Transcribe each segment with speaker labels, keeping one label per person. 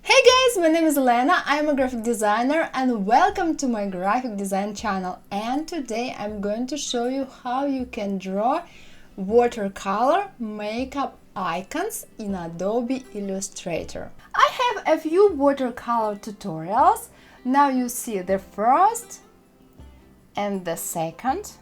Speaker 1: Hey guys, my name is Elena, I'm a graphic designer and welcome to my graphic design channel. And today I'm going to show you how you can draw watercolor makeup icons in Adobe Illustrator. I have a few watercolor tutorials. Now you see the first and the second.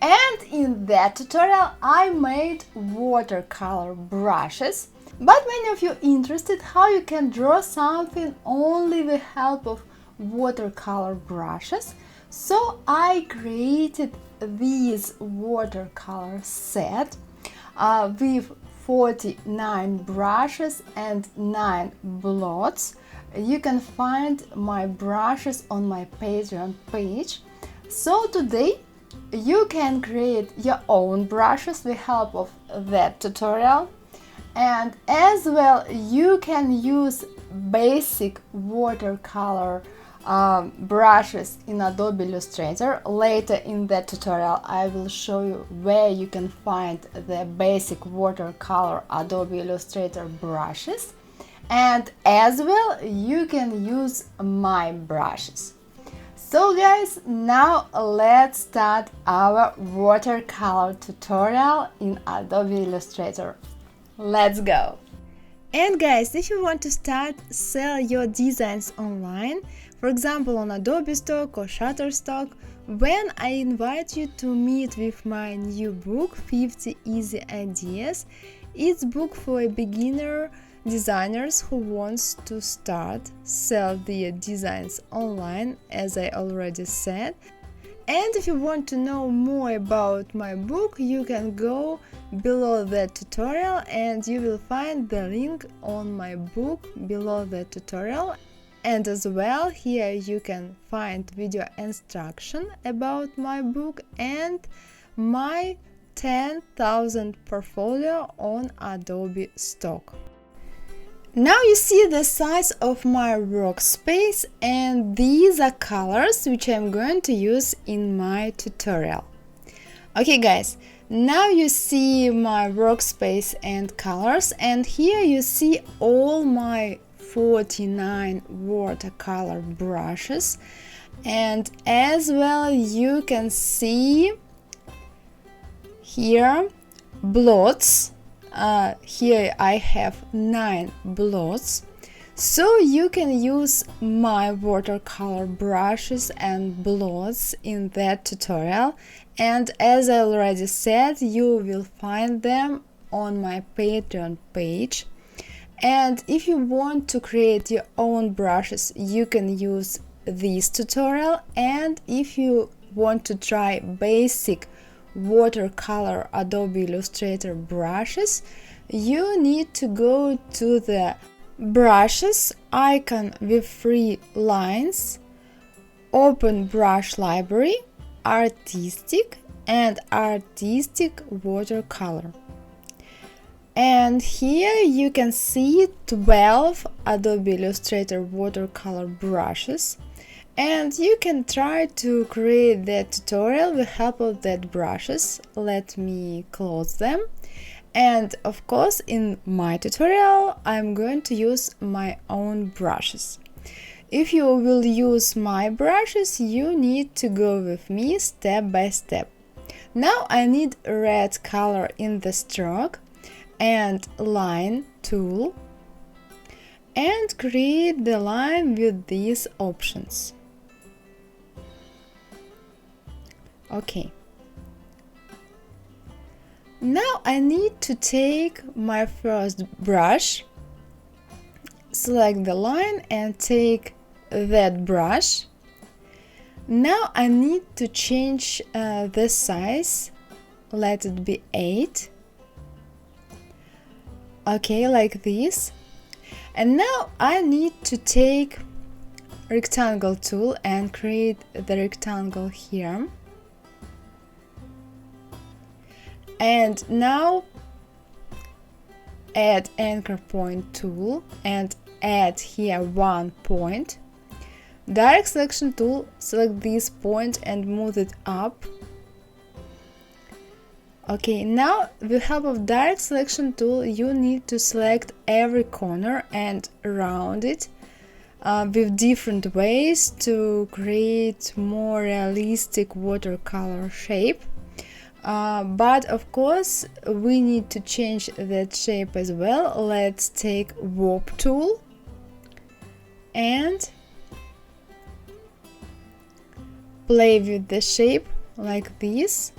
Speaker 1: And in that tutorial I made watercolor brushes. But many of you interested how you can draw something only with help of watercolor brushes. So I created this watercolor set with 49 brushes and 9 blots. You can find my brushes on my Patreon page. So today you can create your own brushes with help of that tutorial. And as well, you can use basic watercolor brushes in Adobe Illustrator. Later in that tutorial, I will show you where you can find the basic watercolor Adobe Illustrator brushes. And as well, you can use my brushes. So guys, now let's start our watercolor tutorial in Adobe Illustrator. Let's go! And guys, if you want to start sell your designs online, for example on Adobe Stock or Shutterstock, when I invite you to meet with my new book 50 Easy Ideas, it's a book for beginner designers who wants to start sell their designs online, as I already said. And if you want to know more about my book, you can go below that tutorial and you will find the link on my book below the tutorial. And as well, here you can find video instruction about my book and my 10,000 portfolio on Adobe Stock. Now you see the size of my workspace, and these are colors which I'm going to use in my tutorial. Okay guys, now you see my workspace and colors, and here you see all my 49 watercolor brushes, and as well you can see here blots. Here I have 9 blots, so you can use my watercolor brushes and blots in that tutorial, and as I already said, you will find them on my Patreon page. And if you want to create your own brushes, you can use this tutorial, and if you want to try basic watercolor Adobe Illustrator brushes, you need to go to the brushes icon with 3 lines, open brush library, artistic and artistic watercolor. And here you can see 12 Adobe Illustrator watercolor brushes. And you can try to create that tutorial with help of that brushes. Let me close them. And of course, in my tutorial, I'm going to use my own brushes. If you will use my brushes, you need to go with me step by step. Now I need red color in the stroke and line tool, and create the line with these options. Okay. Now I need to take my first brush, select the line and take that brush. Now I need to change the size, let it be 8. Okay, like this. And now I need to take rectangle tool and create the rectangle here. And now add anchor point tool and add here 1 point. Direct selection tool, select this point and move it up. Okay, now with the help of direct selection tool, you need to select every corner and round it with different ways to create more realistic watercolor shape. But of course we need to change that shape as well. Let's take warp tool and play with the shape like this,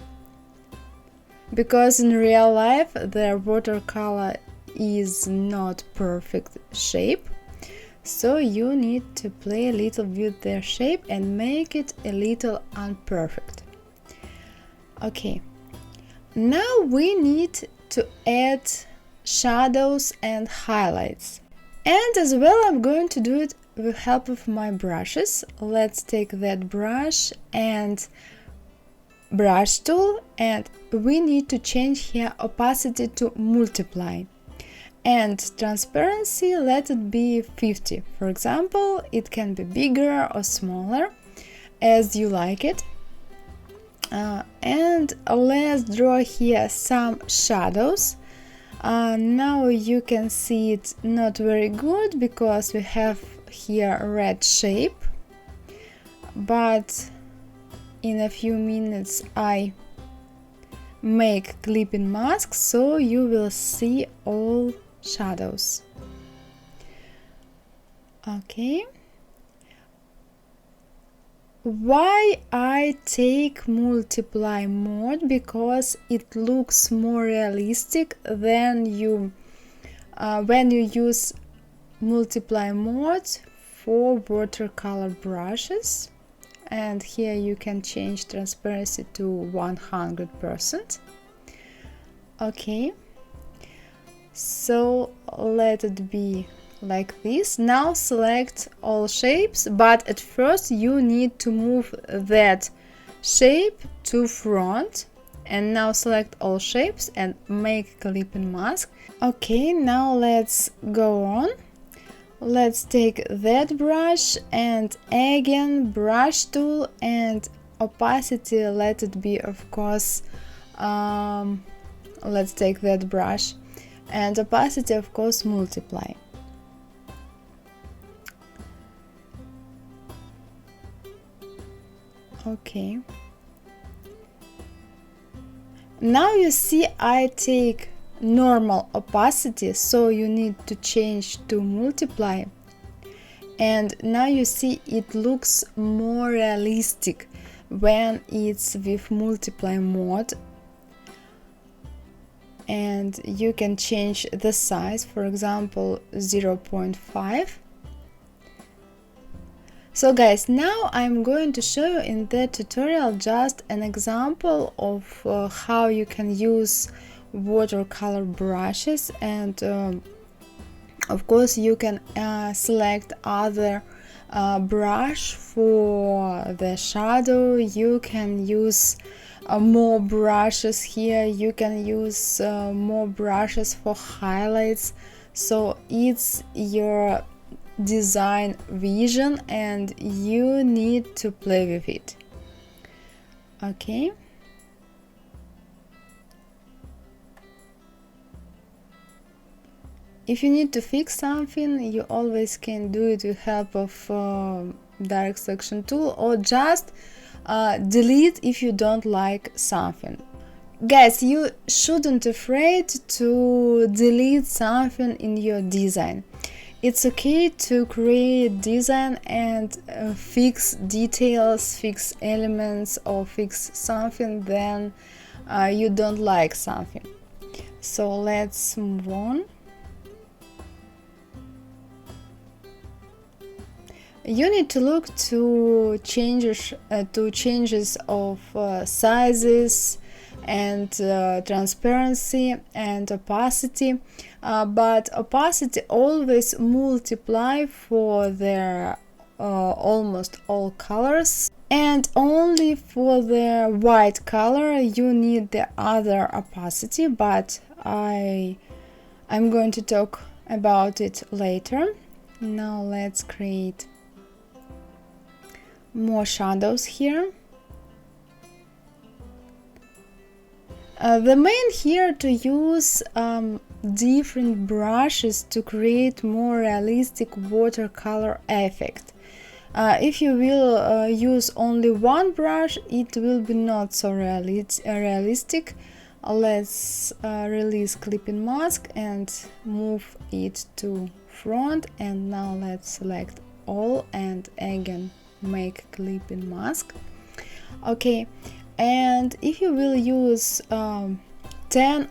Speaker 1: because in real life the watercolor is not perfect shape, so you need to play a little with the shape and make it a little unperfect. Okay, now we need to add shadows and highlights, and as well I'm going to do it with help of my brushes. Let's take that brush and brush tool, and we need to change here opacity to multiply, and transparency let it be 50. For example, it can be bigger or smaller as you like it. And let's draw here some shadows. Now you can see it's not very good because we have here a red shape, but in a few minutes I make clipping mask, so you will see all shadows. Okay, why I take multiply mode? Because it looks more realistic than you when you use multiply mode for watercolor brushes. And here you can change transparency to 100%. Okay, so let it be like this. Now select all shapes, but at first you need to move that shape to front. And now select all shapes and make clipping mask. Okay, now let's go on. Let's take that brush and again brush tool and opacity let it be, of course, let's take that brush and opacity, of course, multiply. Okay, now you see I take normal opacity, so you need to change to multiply, and now you see it looks more realistic when it's with multiply mode. And you can change the size, for example 0.5. So guys, now I'm going to show you in the tutorial just an example of how you can use watercolor brushes, and of course you can select other brush for the shadow. You can use more brushes here, you can use more brushes for highlights, so it's your design vision and you need to play with it. Okay, if you need to fix something, you always can do it with help of direct selection tool, or just delete if you don't like something. Guys, you shouldn't afraid to delete something in your design. It's okay to create design and fix details, fix elements, or fix something then you don't like something. So let's move on. You need to look to changes of sizes and transparency and opacity, but opacity always multiply for their almost all colors, and only for the white color you need the other opacity, but I'm going to talk about it later. Now let's create more shadows here. The main here to use different brushes to create more realistic watercolor effect. If you will use only one brush, it will be not so realistic. Let's release clipping mask and move it to front, and now let's select all and again make clipping mask. Okay, and if you will use 10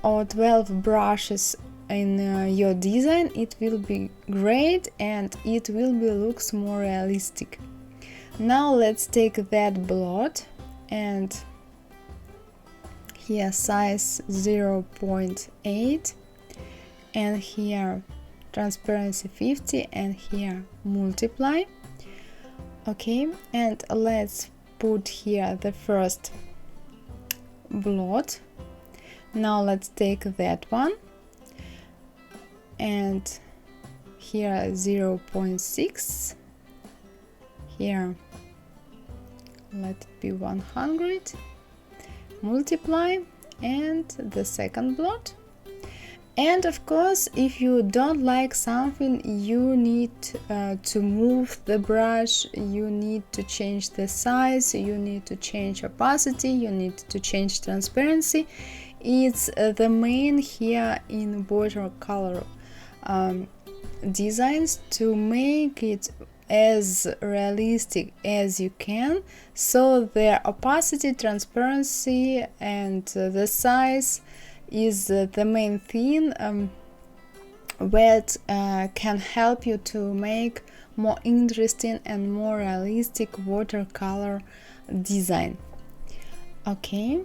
Speaker 1: or 12 brushes in your design, it will be great and it will be looks more realistic. Now let's take that blot and here size 0.8 and here transparency 50 and here multiply. Okay, and let's put here the first blot. Now let's take that one and here 0.6, here let it be 100, multiply, and the second blot. And of course, if you don't like something, you need to move the brush, you need to change the size, you need to change opacity, you need to change transparency. It's the main here in watercolor designs to make it as realistic as you can, so the opacity, transparency and the size is the main thing that can help you to make more interesting and more realistic watercolor design. Okay,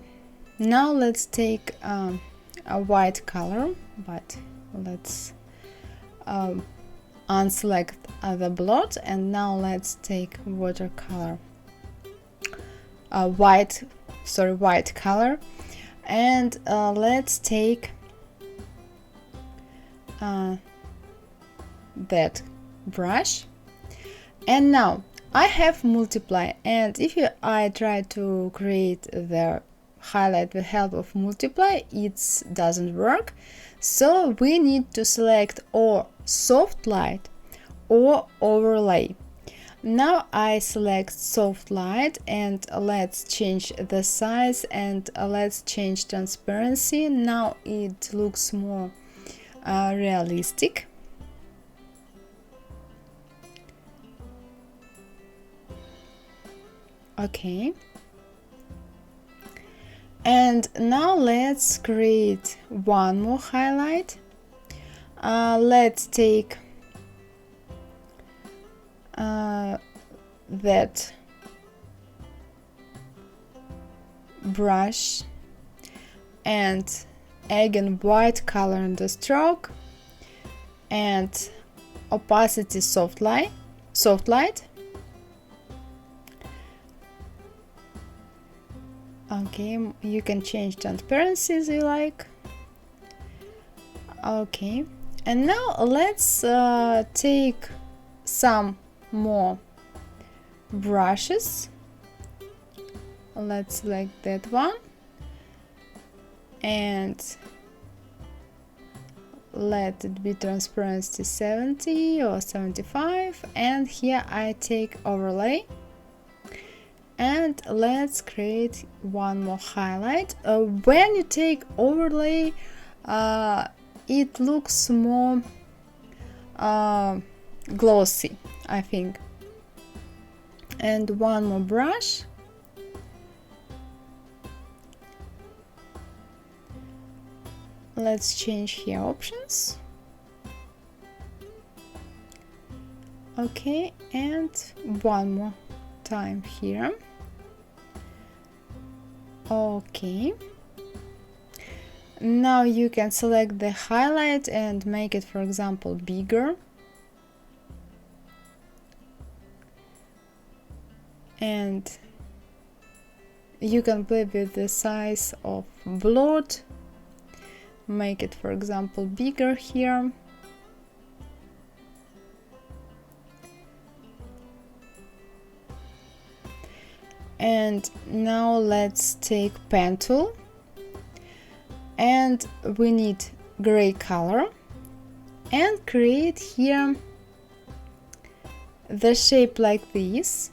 Speaker 1: now let's take a white color, but let's unselect the blot, and now let's take watercolor white color, and let's take that brush. And now I have multiply, and if I try to create the highlight with help of multiply, it doesn't work. So we need to select or soft light or overlay. Now I select soft light, and let's change the size and let's change transparency. Now it looks more realistic. Okay, and now let's create one more highlight. Let's take that brush and again white color in the stroke and opacity soft light. Okay, you can change transparency as you like. Okay, and now let's take some more brushes. Let's select that one and let it be transparency 70 or 75, and here I take overlay, and let's create one more highlight. When you take overlay, it looks more glossy, I think. And one more brush. Let's change here options. Okay, and one more time here. Okay, now you can select the highlight and make it, for example, bigger, and you can play with the size of blot, make it, for example, bigger here. And now let's take pen tool and we need gray color and create here the shape like this.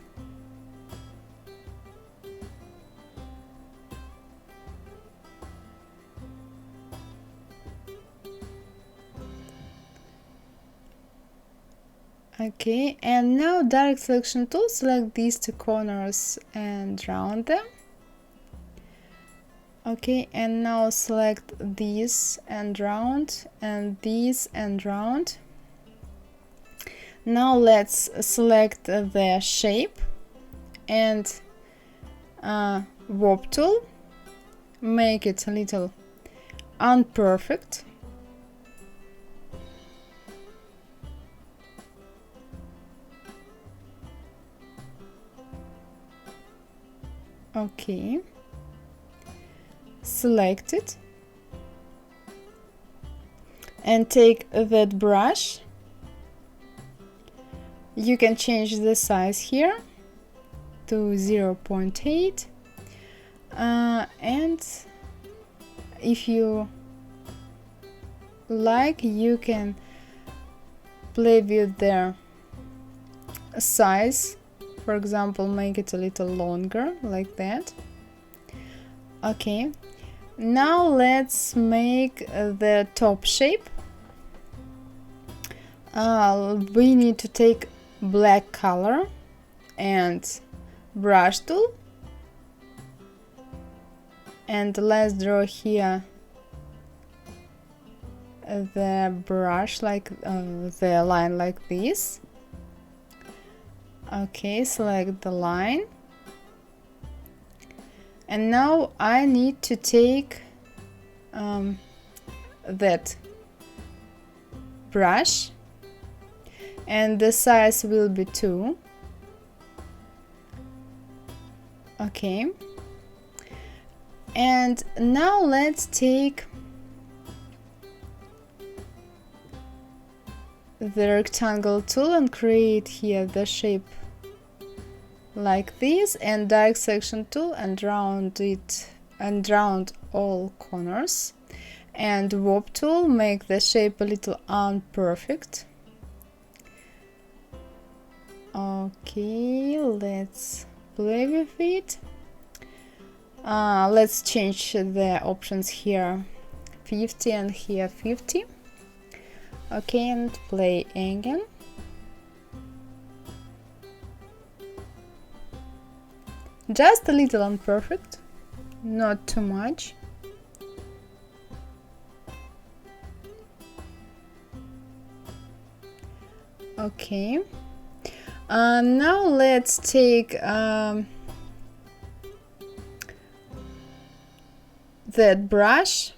Speaker 1: Okay, and now direct selection tool, select these two corners and round them. Okay, and now select these and round, and these and round. Now let's select the shape and warp tool, make it a little unperfect. Okay, select it and take that brush. You can change the size here to 0.8 and if you like, you can play with the size. For example, make it a little longer, like that. Okay, now let's make the top shape. We need to take black color and brush tool, and let's draw here the brush like the line like this. Okay, select the line, and now I need to take that brush, and the size will be 2. Okay, and now let's take the rectangle tool and create here the shape like this, and direct selection tool and round it and round all corners, and warp tool, make the shape a little unperfect. Okay, let's play with it. Let's change the options here, 50 and here 50. Okay, and play again. Just a little imperfect, not too much. Okay, now let's take that brush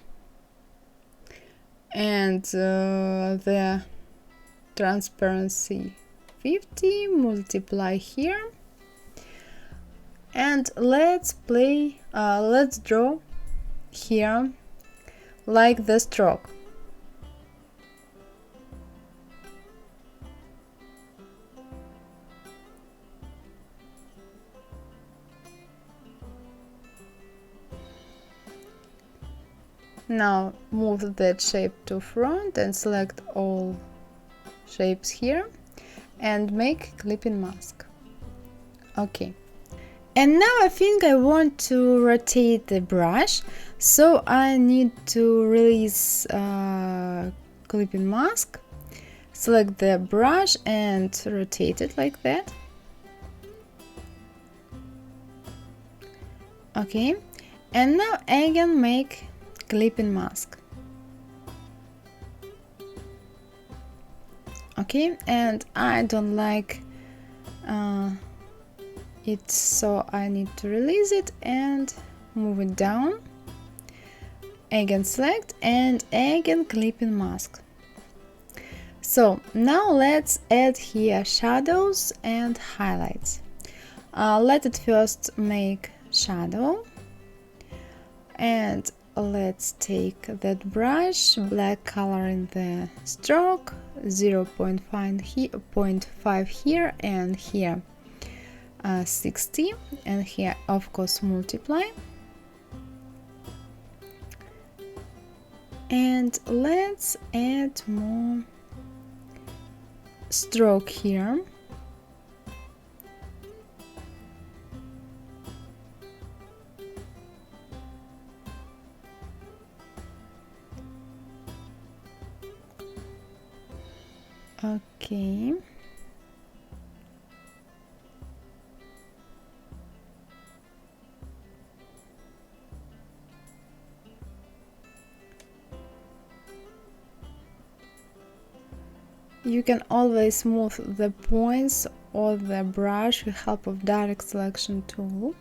Speaker 1: and the transparency 50, multiply here, and let's draw here like the stroke. Now move that shape to front and select all shapes here and make clipping mask. Okay, and now I think I want to rotate the brush, so I need to release clipping mask, select the brush and rotate it like that. Okay, and now again make clipping mask. Okay, and I don't like it, so I need to release it and move it down. Again select and again clipping mask. So now let's add here shadows and highlights. Let it first make shadow, and let's take that brush, black color in the stroke, 0.5 here and here 60, and here of course multiply. And let's add more stroke here. Okay. You can always smooth the points or the brush with help of direct selection tool,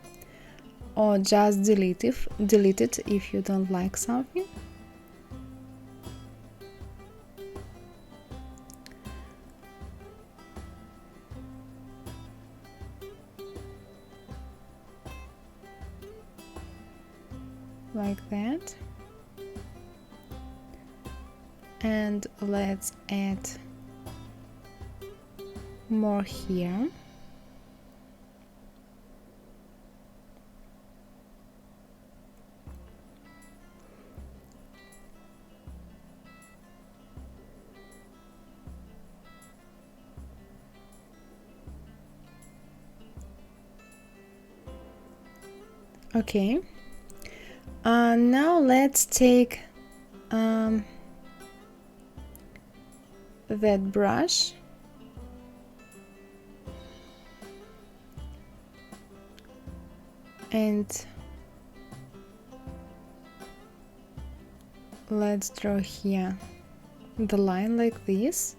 Speaker 1: or just delete it if you don't like something. Like that. And let's add more here. Okay. Now let's take that brush and let's draw here the line like this.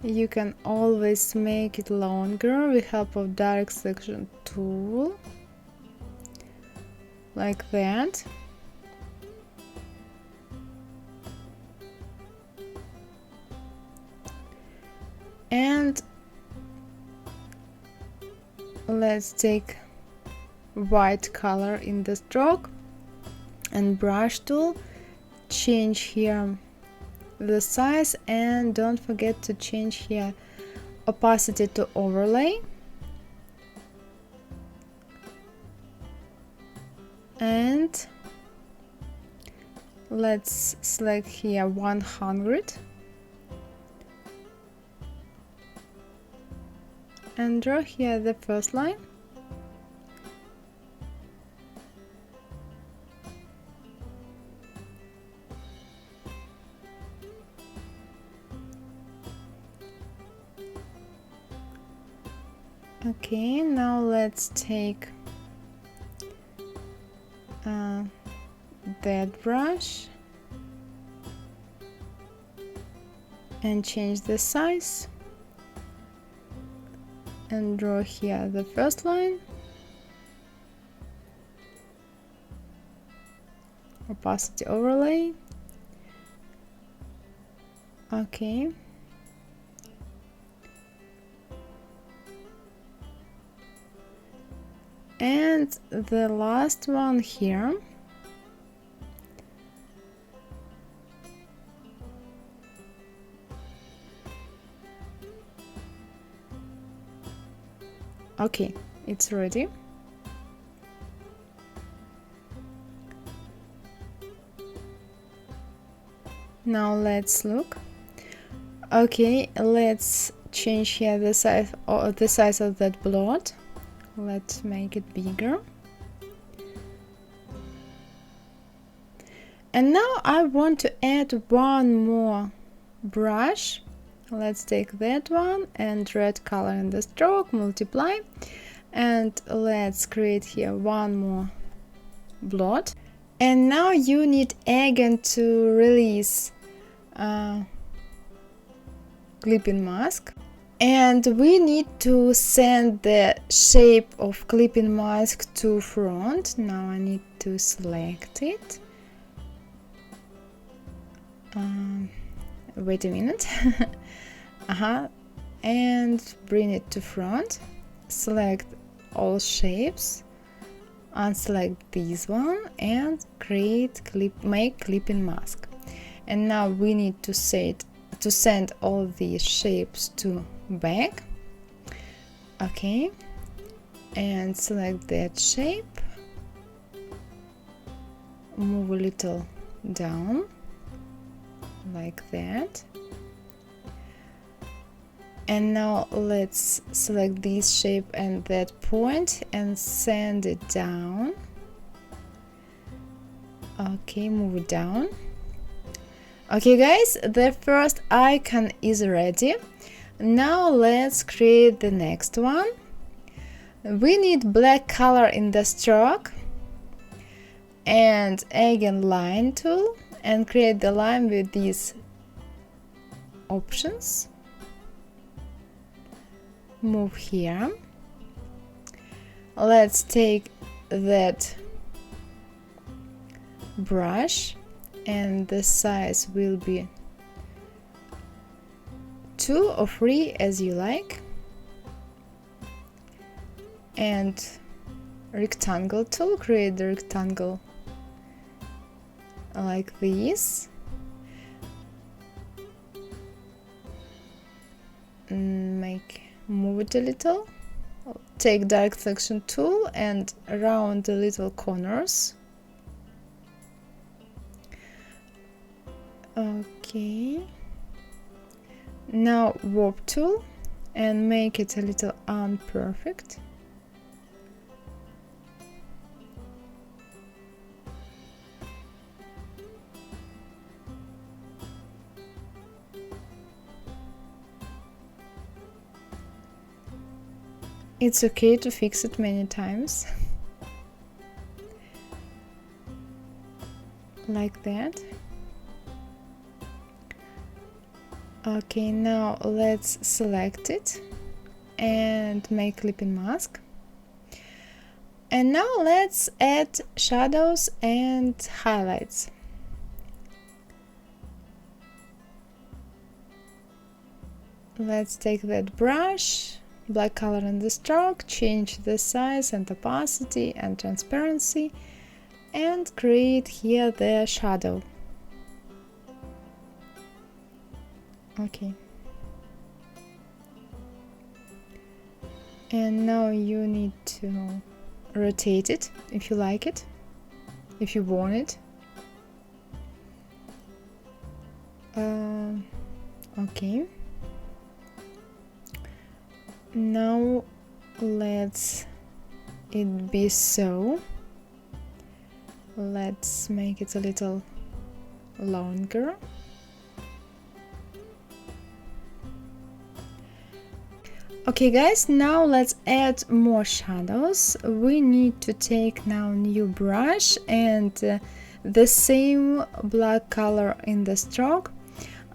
Speaker 1: You can always make it longer with help of direct selection tool, like that. And let's take white color in the stroke and brush tool, change here the size, and don't forget to change here opacity to overlay. And let's select here 100 and draw here the first line. Okay, now let's take that brush and change the size and draw here the first line, opacity overlay. Okay. And the last one here. Okay, it's ready. Now let's look. Okay, let's change here the size of that blot. Let's make it bigger. And now I want to add one more brush. Let's take that one and red color in the stroke, multiply, and let's create here one more blot. And now you need again to release clipping mask. And we need to send the shape of clipping mask to front. Now I need to select it. Wait a minute. And bring it to front. Select all shapes. Unselect this one and make clipping mask. And now we need to send all these shapes to back. Okay, and select that shape move a little down like that. And now let's select this shape and that point and send it down. Okay, move it down. Okay guys, the first icon is ready. Now let's create the next one. We need black color in the stroke, and again line tool, and create the line with these options. Move here. Let's take that brush, and the size will be 2 or 3 as you like, and rectangle tool, create the rectangle like this. Move it a little. Take direct selection tool and round the little corners. Okay. Now warp tool and make it a little imperfect. It's okay to fix it many times. Like that. Okay, now let's select it and make clipping mask. And now let's add shadows and highlights. Let's take that brush, black color in the stroke, change the size and opacity and transparency, and create here the shadow. Okay. And now you need to rotate it if you like it, if you want it. Okay. Now let's it be so. Let's make it a little longer. Okay guys, now let's add more shadows. We need to take now new brush and the same black color in the stroke.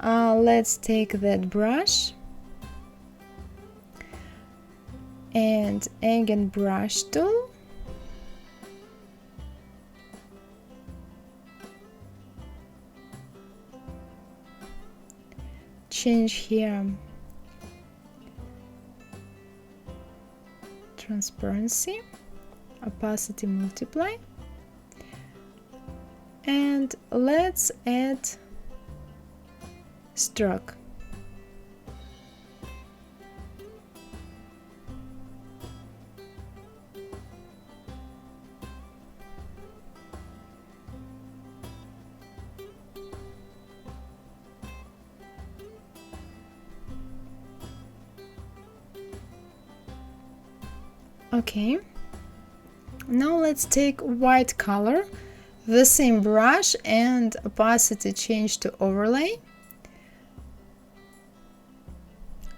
Speaker 1: Let's take that brush and again brush tool. Change here transparency, opacity multiply, and let's add stroke. Okay, now let's take white color, the same brush and opacity change to overlay,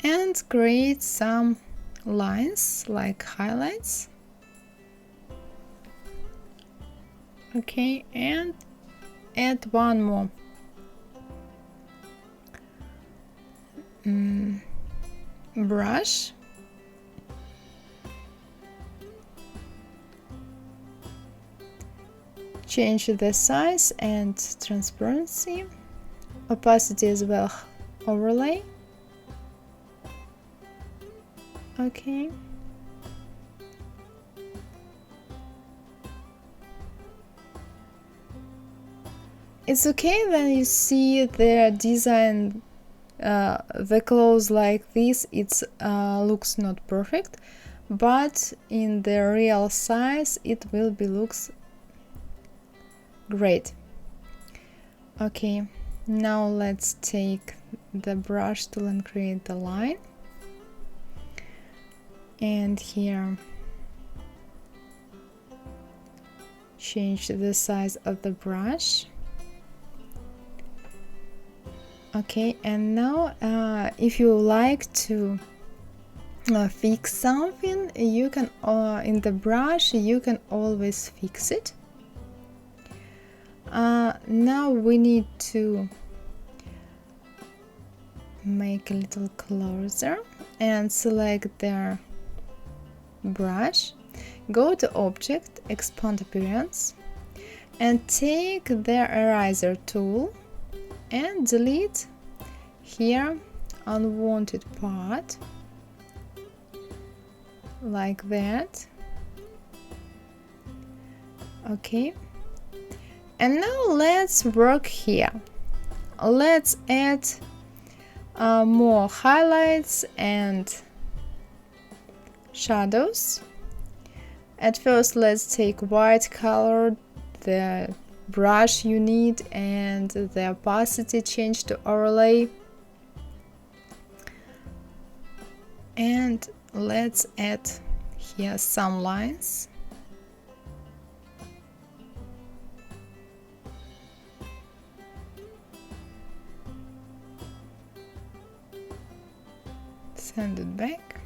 Speaker 1: and create some lines like highlights. Okay, and add one more. Brush. Change the size and transparency, opacity as well, overlay. Okay. It's okay when you see the design, the clothes like this, it looks not perfect, but in the real size it will be looks Great. Okay, now let's take the brush tool and create the line. And here change the size of the brush. Okay, and now if you like to fix something, you can in the brush you can always fix it. Now we need to make a little closer and select the brush, go to Object, Expand Appearance, and take the eraser tool and delete here unwanted part, like that. Okay, and now let's work here. Let's add more highlights and shadows. At first, let's take white color, the brush you need, and the opacity change to overlay. And let's add here some lines. Send it back.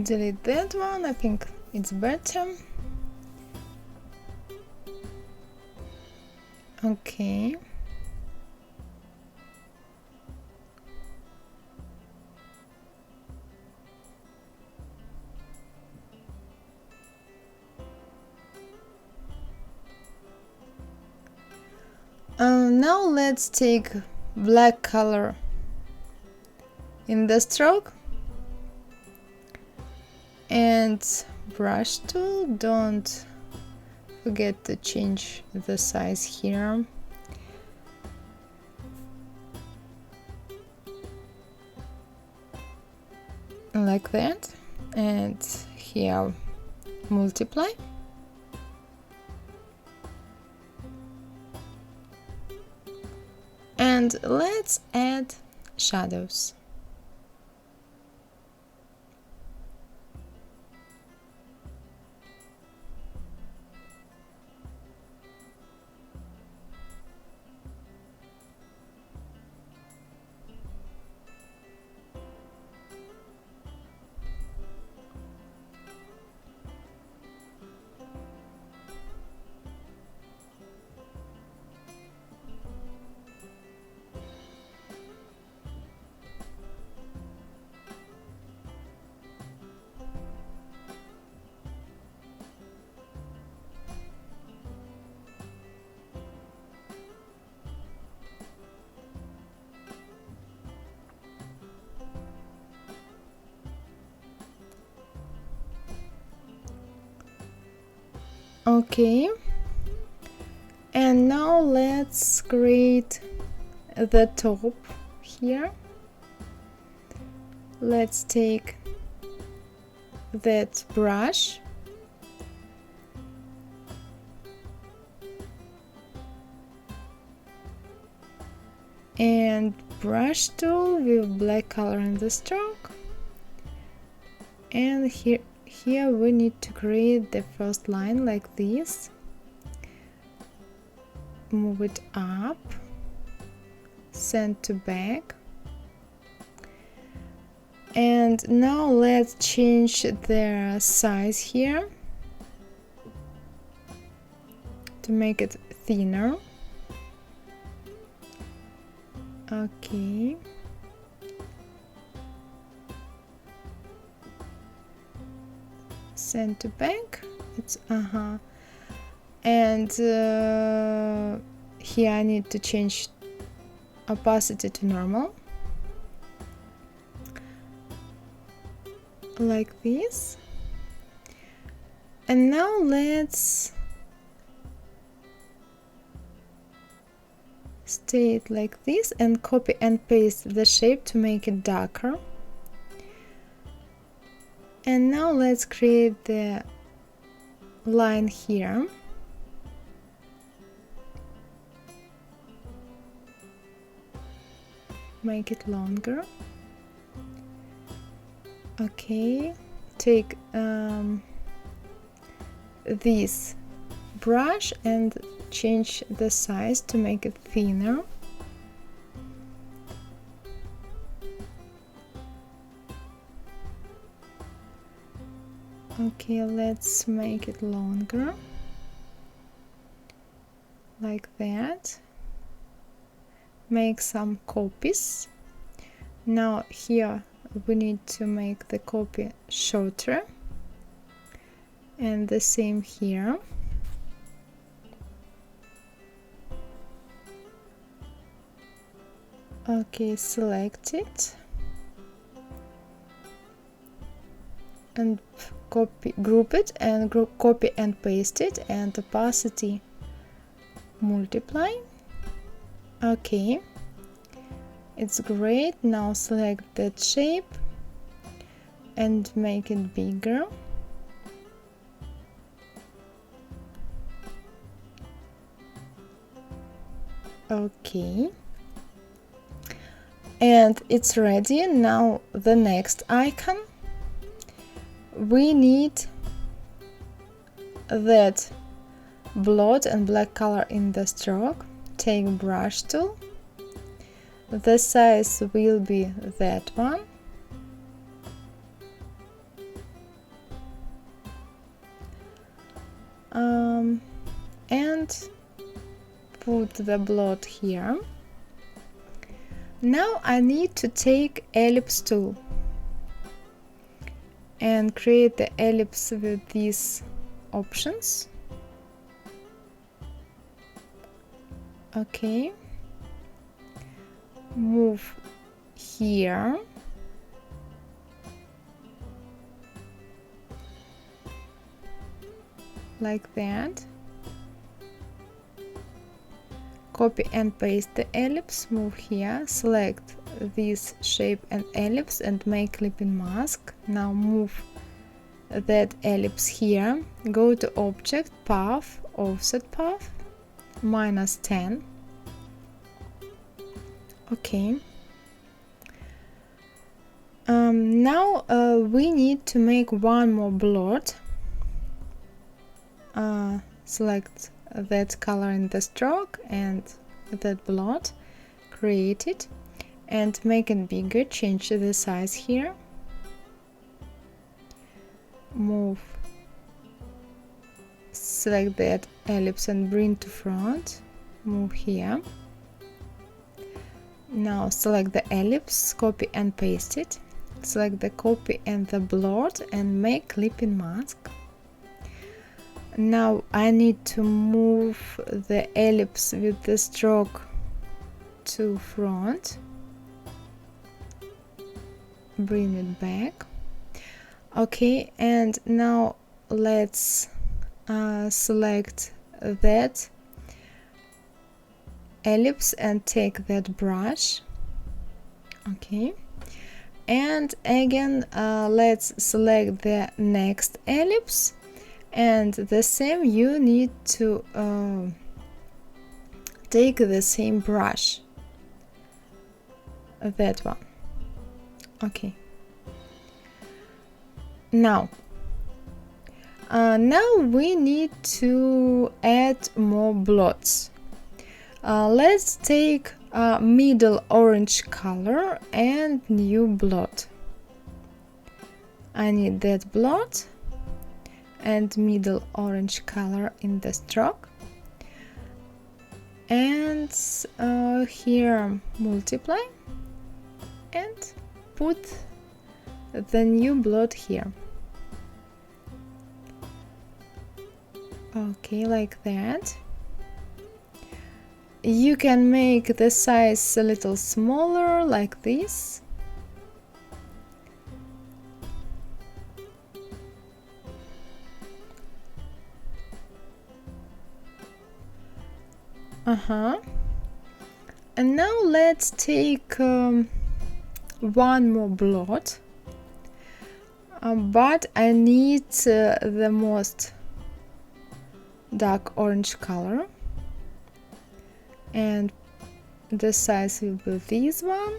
Speaker 1: Delete that one, I think it's better. Okay. Now let's take black color in the stroke and brush tool. Don't forget to change the size here. Like that, and here multiply. And let's add shadows. Okay, and now let's create the top here. Let's take that brush and brush tool with black color in the stroke, and here we need to create the first line like this. Move it up, send to back, and now let's change the size here to make it thinner. Okay. Send to back. It's and here I need to change opacity to normal, like this. And now let's stay it like this and copy and paste the shape to make it darker. And now let's create the line here. Make it longer. Okay, take this brush and change the size to make it thinner. Okay, let's make it longer, like that. Make some copies. Now here we need to make the copy shorter, and the same here. Okay, select it and group it and copy and paste it, and opacity multiply. Okay, it's great. Now select that shape and make it bigger. Okay, and it's ready. Now the next icon, we need that blot and black color in the stroke. Take brush tool, the size will be that one, and put the blot here. Now I need to take ellipse tool and create the ellipse with these options. Okay, move here, like that. Copy and paste the ellipse, move here, select this shape and ellipse and make clipping mask. Now move that ellipse here, go to object, path, offset path, -10. Okay. Now we need to make one more blot. Select that color in the stroke and that blot, create it and make it bigger. Change the size here, move, select that ellipse and bring to front, move here. Now select the ellipse, copy and paste it, select the copy and the blot and make clipping mask. Now I need to move the ellipse with the stroke to front, bring it back. Okay, and now let's select that ellipse and take that brush. Okay, and again let's select the next ellipse, and the same, you need to take the same brush, that one. Okay, now we need to add more blots. Let's take middle orange color and new blot. I need that blot and middle orange color in the stroke, and here multiply and put the new blot here. Okay, like that. You can make the size a little smaller, like this. And now let's take one more blot, but I need the most dark orange color, and the size will be this one.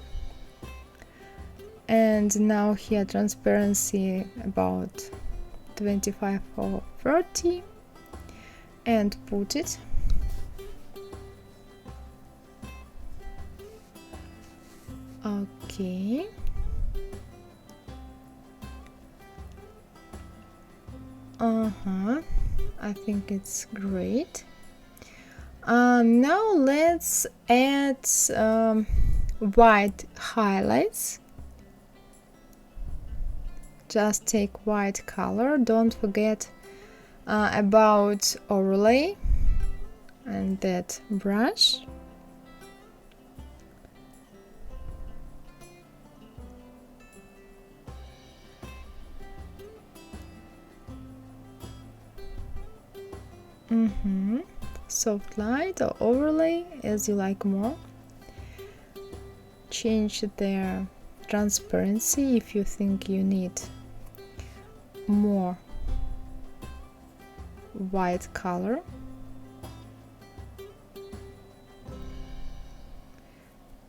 Speaker 1: And now here transparency about 25 or 30, and put it. Okay. I think it's great. Now let's add white highlights. Just take white color, don't forget about overlay and that brush. Soft light or overlay, as you like more. Change the transparency if you think you need more white color.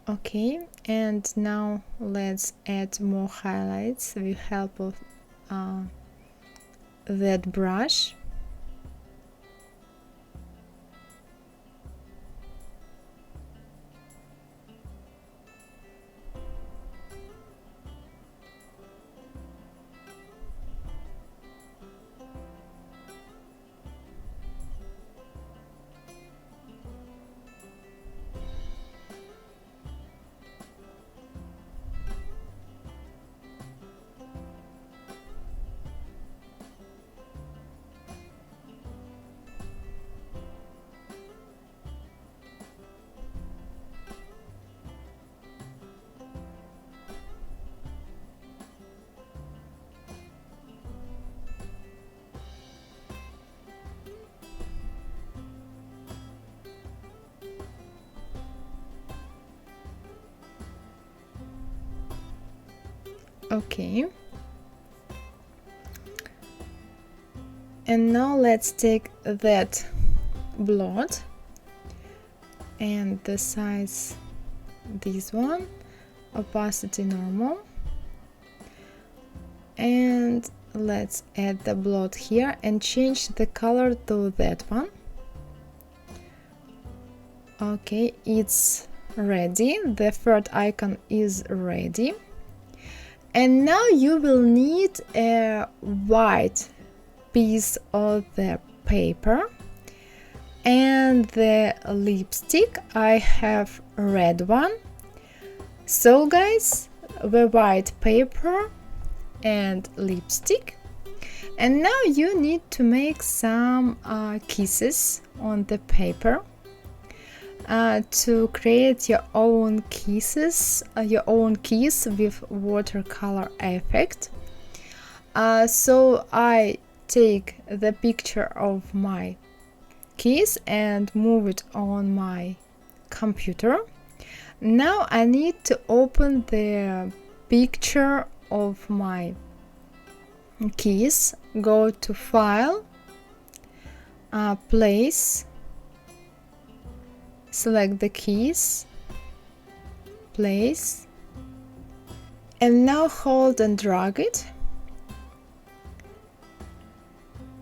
Speaker 1: Okay, and now let's add more highlights with help of that brush. Okay, and now let's take that blot and the size, this one, opacity normal, and let's add the blot here and change the color to that one. Okay, it's ready, the third icon is ready. And now you will need a white piece of the paper and the lipstick. I have a red one. So guys, the white paper and lipstick. And now you need to make some kisses on the paper. To create your own kisses, your own kiss with watercolor effect. So I take the picture of my kiss and move it on my computer. Now I need to open the picture of my kiss, go to File, Place, select the keys, place, and now hold and drag it.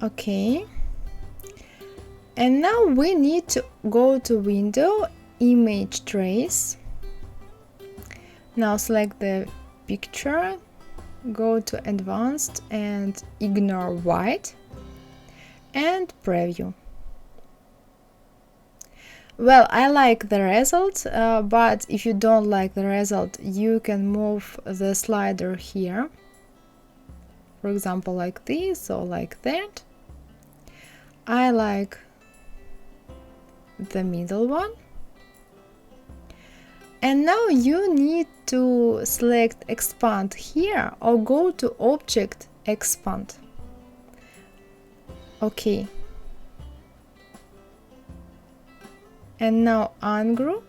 Speaker 1: Okay, and now we need to go to Window, Image Trace. Now select the picture, go to Advanced and ignore white, and Preview. Well, I like the result, but if you don't like the result, you can move the slider here. For example, like this or like that. I like the middle one. And now you need to select Expand here or go to Object, Expand. Okay. And now ungroup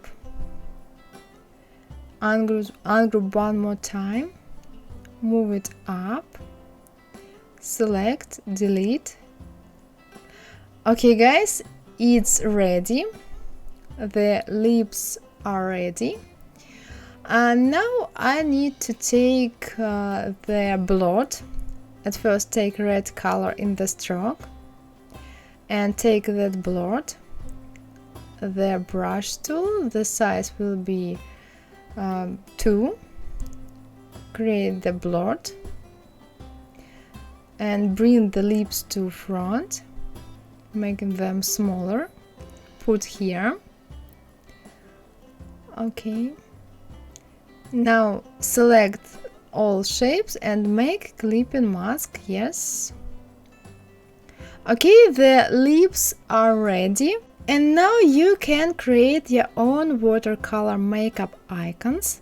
Speaker 1: ungroup one more time, move it up, select, delete. Okay guys, it's ready. The lips are ready. And now I need to take the blot. At first take red color in the stroke and take that blot. The brush tool, the size will be 2. Create the blot and bring the lips to front, making them smaller. Put here. Okay. Now select all shapes and make clipping mask. Yes. Okay, the lips are ready. And now you can create your own watercolor makeup icons.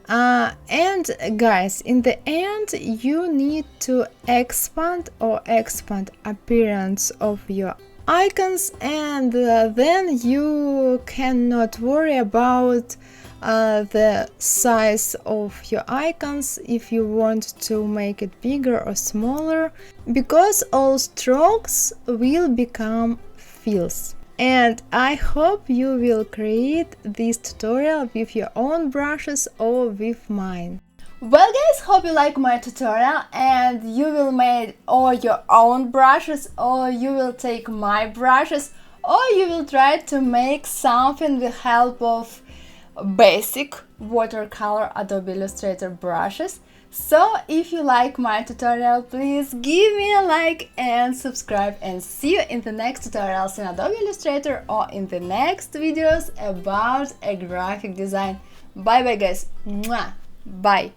Speaker 1: And guys, in the end you need to expand appearance of your icons, and then you cannot worry about the size of your icons if you want to make it bigger or smaller, because all strokes will become fills. And I hope you will create this tutorial with your own brushes or with mine. Well guys, hope you like my tutorial and you will make all your own brushes, or you will take my brushes, or you will try to make something with help of basic watercolor Adobe Illustrator brushes. So if you like my tutorial, please give me a like and subscribe, and see you in the next tutorials in Adobe Illustrator or in the next videos about a graphic design. Bye bye guys. Mwah. Bye.